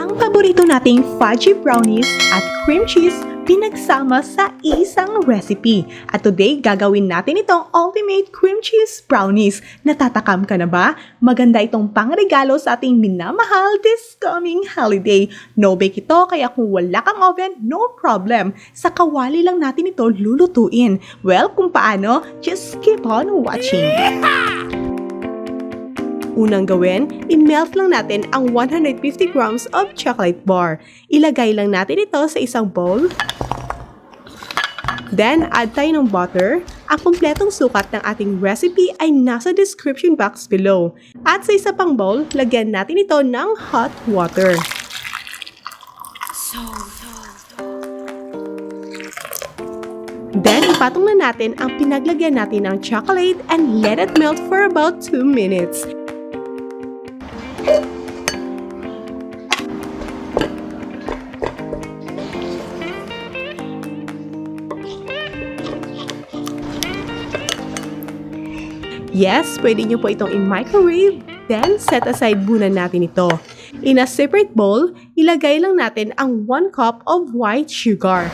Ang paborito nating fudgy brownies at cream cheese pinagsama sa isang recipe. At today, gagawin natin itong ultimate cream cheese brownies. Natatakam ka na ba? Maganda itong pangregalo sa ating minamahal this coming holiday. No bake ito, kaya kung wala kang oven, no problem. Sa kawali lang natin ito lulutuin. Well, kung paano, just keep on watching. Unang gawin, i-melt lang natin ang 150 grams of chocolate bar. Ilagay lang natin ito sa isang bowl. Then, add tayo ng butter. Ang kumpletong sukat ng ating recipe ay nasa description box below. At sa isa pang bowl, lagyan natin ito ng hot water. Then, ipatong na natin ang pinaglagyan natin ng chocolate and let it melt for about 2 minutes. Yes, pwede nyo po itong i-microwave, then set aside muna natin ito. In a separate bowl, ilagay lang natin ang 1 cup of white sugar.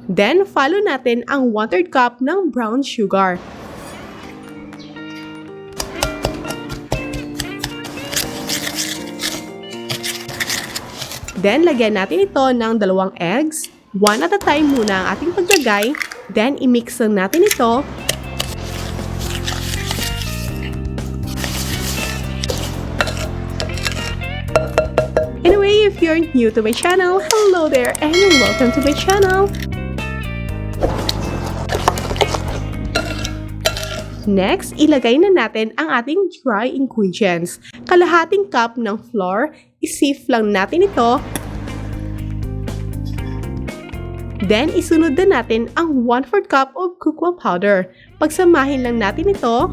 Then, follow natin ang 1/3 cup ng brown sugar. Then, lagyan natin ito ng 2 eggs. 1 at a time muna ang ating paglagay. Then, i-mix lang natin ito. Anyway, if you're new to my channel, hello there and welcome to my channel. Next, ilagay na natin ang ating dry ingredients. Kalahating cup ng flour, i-sieve lang natin ito. Then, isunod na natin ang 1/4 cup of cocoa powder. Pagsamahin lang natin ito.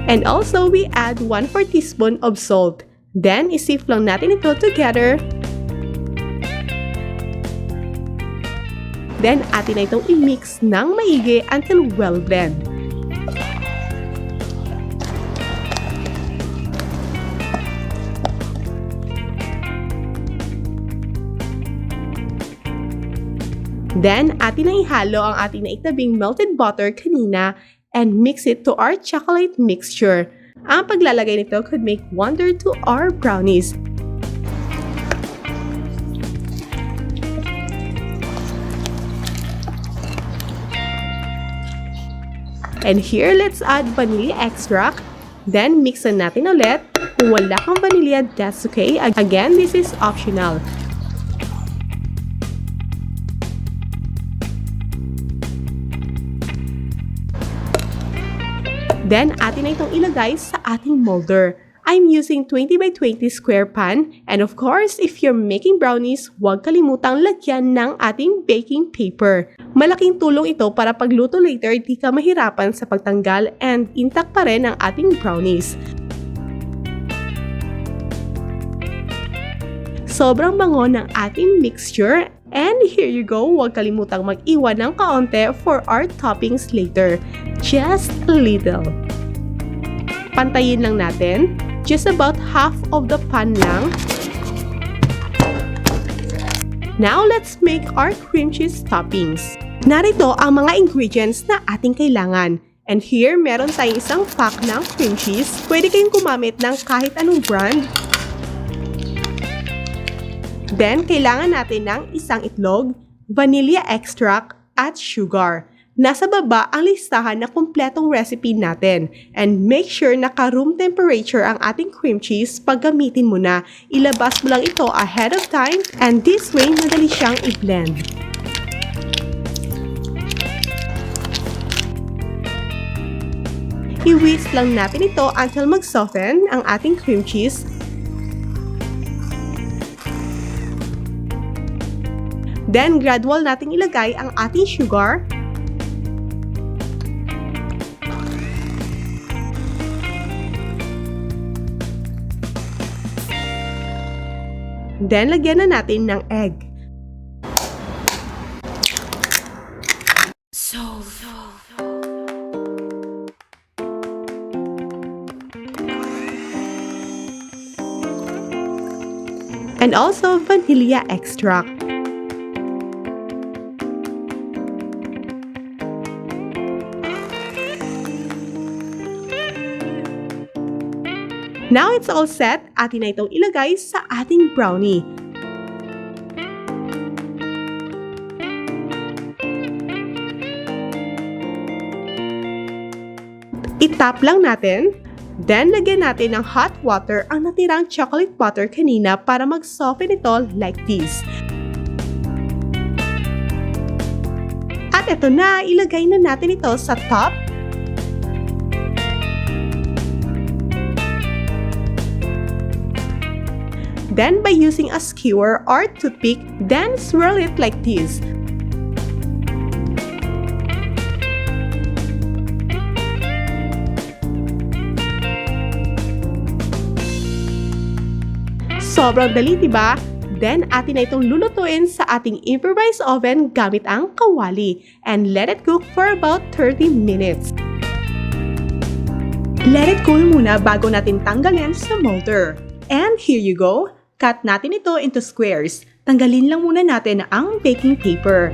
And also, we add 1/4 teaspoon of salt. Then, isieve lang natin ito together. Then, atin na itong i-mix ng maigi until well blend. Then, atin na ihalo ang ating naitabing melted butter kanina and mix it to our chocolate mixture. Ang paglalagay nito could make wonder to our brownies. And here, let's add vanilla extract. Then, mixan natin ulit. Kung wala kang vanilla, that's okay. Again, this is optional. Then, atin na itong ilagay sa ating molder. I'm using 20 by 20 square pan. And of course, if you're making brownies, huwag kalimutang lagyan ng ating baking paper. Malaking tulong ito para pagluto later, di ka mahirapan sa pagtanggal and intact pa rin ang ating brownies. Sobrang bango ng ating mixture. And here you go, huwag kalimutang mag-iwan ng kaunti for our toppings later. Just a little. Pantayin lang natin. Just about half of the pan lang. Now, let's make our cream cheese toppings. Narito ang mga ingredients na ating kailangan. And here, meron tayong isang pack ng cream cheese. Pwede kayong gumamit ng kahit anong brand. Then, kailangan natin ng isang itlog, vanilla extract, at sugar. Nasa baba ang listahan na kumpletong recipe natin. And make sure naka-room temperature ang ating cream cheese pag gamitin mo na. Ilabas mo lang ito ahead of time and this way madali siyang i-blend. I-whisk lang natin ito until mag-soften ang ating cream cheese. Then, gradual nating ilagay ang ating sugar. Then, lagyan na natin ng egg. and also vanilla extract. Now it's all set, atin na itong ilagay sa ating brownie. I-tap lang natin, then lagyan natin ng hot water ang natirang chocolate butter kanina para mag-soften ito like this. At ito na, ilagay na natin ito sa top. Then by using a skewer or toothpick, then swirl it like this. Sobrang dali, diba? Then, atin na itong lulutuin sa ating improvised oven gamit ang kawali and let it cook for about 30 minutes. Let it cool muna bago natin tanggalin sa molder. And here you go. Cut natin ito into squares. Tanggalin lang muna natin ang baking paper.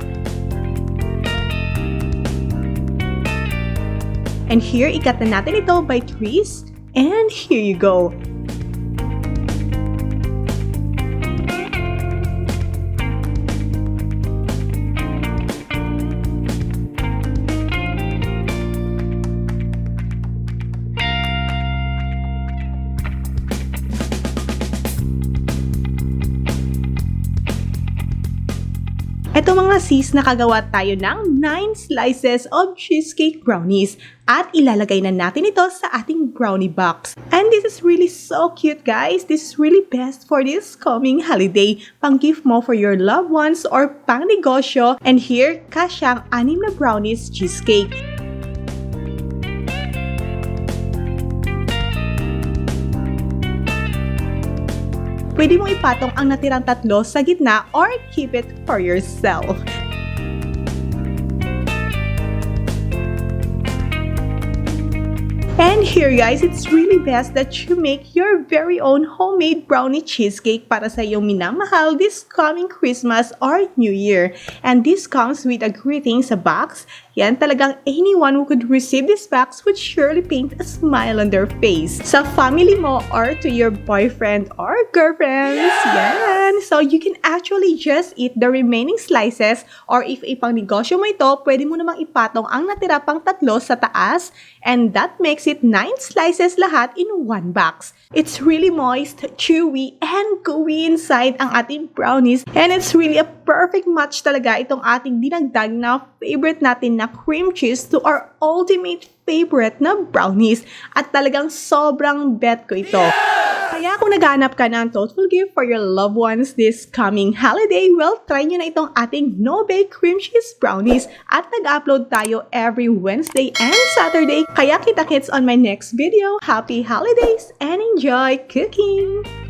And here, ikat na natin ito by threes. And here you go. Ito mga sis, nakagawa tayo ng 9 slices of cheesecake brownies at ilalagay na natin ito sa ating brownie box. And this is really so cute, guys. This is really best for this coming holiday. Pang gift mo for your loved ones or pang negosyo. And here, kasyang 6 na brownies cheesecake. Pwede mong ipatong ang natirang 3 sa gitna or keep it for yourself. And here guys, it's really best that you make your very own homemade brownie cheesecake para sa iyong minamahal this coming Christmas or New Year. And this comes with a greeting sa box. Yan, talagang anyone who could receive this box would surely paint a smile on their face. Sa family mo or to your boyfriend or girlfriends. Yan! So you can actually just eat the remaining slices or if ipang negosyo mo ito, pwede mo namang ipatong ang natira pang 3 sa taas and that makes it 9 slices lahat in one box. It's really moist, chewy, and gooey inside ang ating brownies and it's really a perfect match talaga itong ating dinagdag na favorite natin na cream cheese to our ultimate favorite na brownies at talagang sobrang bet ko ito. Kaya kung naghahanap ka ng thoughtful gift for your loved ones this coming holiday, well, try nyo na itong ating no-bake cream cheese brownies at nag-upload tayo every Wednesday and Saturday. Kaya kita-kits on my next video. Happy holidays and enjoy cooking!